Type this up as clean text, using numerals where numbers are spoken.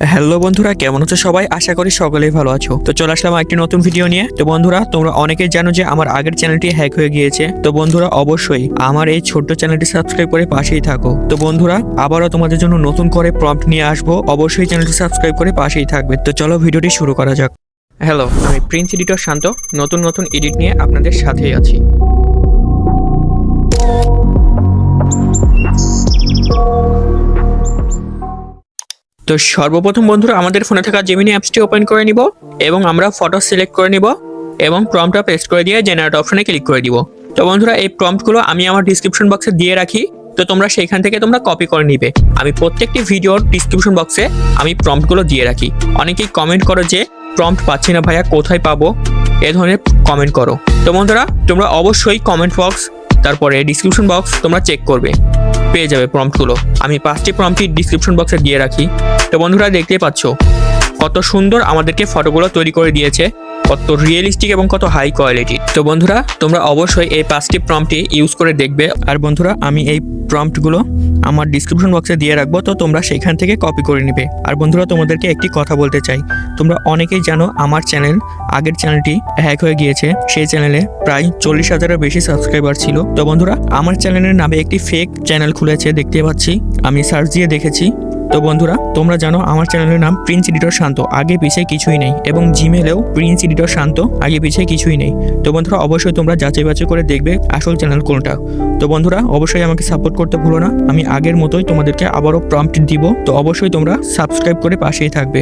Hello বন্ধুরা, কেমন আছো সবাই? আশা করি সকলেই ভালো আছো। তো চলে আসলাম একটি নতুন ভিডিও নিয়ে। তো বন্ধুরা, তোমরা অনেকেই জানো যে আমার আগের চ্যানেলটি হ্যাক হয়ে গিয়েছে। তো বন্ধুরা, অবশ্যই আমার এই ছোট্ট চ্যানেলটি সাবস্ক্রাইব করে পাশেই থাকো। তো বন্ধুরা, আবারও তোমাদের জন্য নতুন করে প্রম্পট নিয়ে আসবো। অবশ্যই চ্যানেলটি সাবস্ক্রাইব করে পাশেই থাকবে। তো চলো ভিডিওটি শুরু করা যাক। হ্যালো, আমি প্রিন্স এডিটর শান্ত নতুন এডিট নিয়ে আপনাদের সাথেই আছি। তো সর্বপ্রথম বন্ধুরা, আমাদের ফোনে থাকা জেমিনি অ্যাপসটি ওপেন করে নিব এবং আমরা ফটো সিলেক্ট করে নিব এবং প্রম্পটটা পেস্ট করে দিয়ে জেনারেট অপশনে ক্লিক করে দিব। তো বন্ধুরা, এই প্রম্পটগুলো আমি আমার ডিসক্রিপশন বক্সে দিয়ে রাখি। তো তোমরা সেইখান থেকে তোমরা কপি করে নিবে। আমি প্রত্যেকটি ভিডিওর ডিসক্রিপশন বক্সে আমি প্রম্পটগুলো দিয়ে রাখি। অনেকেই কমেন্ট করো যে প্রম্পট পাচ্ছি না ভাইয়া, কোথায় পাবো, এ ধরনের কমেন্ট করো। তো বন্ধুরা, তোমরা অবশ্যই কমেন্ট বক্স তারপরে ডিসক্রিপশন বক্স তোমরা চেক করবে, পেয়ে যাবে প্রম্পটগুলো। আমি 5টি প্রম্পটই ডিসক্রিপশন বক্সে দিয়ে রাখি। তো বন্ধুরা, দেখতেই পাচ্ছ কত সুন্দর আমাদেরকে ফটোগুলো তৈরি করে দিয়েছে, কত রিয়েলিস্টিক এবং কত হাই কোয়ালিটি। তো বন্ধুরা, তোমরা অবশ্যই এই 5টি প্রম্পটই ইউজ করে দেখবে। আর বন্ধুরা, আমি এই প্রম্পটগুলো আমার ডিসক্রিপশন বক্সে দিয়ে রাখবো, তো তোমরা সেখান থেকে কপি করে নিবে। আর বন্ধুরা, তোমাদেরকে একটি কথা বলতে চাই। তোমরা অনেকেই জানো আমার চ্যানেল, আগের চ্যানেলটি হ্যাক হয়ে গিয়েছে। সেই চ্যানেলে প্রায় 40,000-এর বেশি সাবস্ক্রাইবার ছিল। তো বন্ধুরা, আমার চ্যানেলের নামে একটি ফেক চ্যানেল খুলেছে, দেখতে পাচ্ছি, আমি সার্চ দিয়ে দেখেছি। তো বন্ধুরা, তোমরা জানো আমার চ্যানেলের নাম প্রিন্স এডিটর শান্ত, আগে পিছে কিছুই নেই, এবং জিমেলেও প্রিন্স এডিটর শান্ত, আগে পিছে কিছুই নেই। তো বন্ধুরা, অবশ্যই তোমরা যাচাই বাছাই করে দেখবে আসল চ্যানেল কোনটা। তো বন্ধুরা, অবশ্যই আমাকে সাপোর্ট করতে ভুলো না। আমি আগের মতোই তোমাদেরকে আবারও প্রম্পট দিব। তো অবশ্যই তোমরা সাবস্ক্রাইব করে পাশেই থাকবে।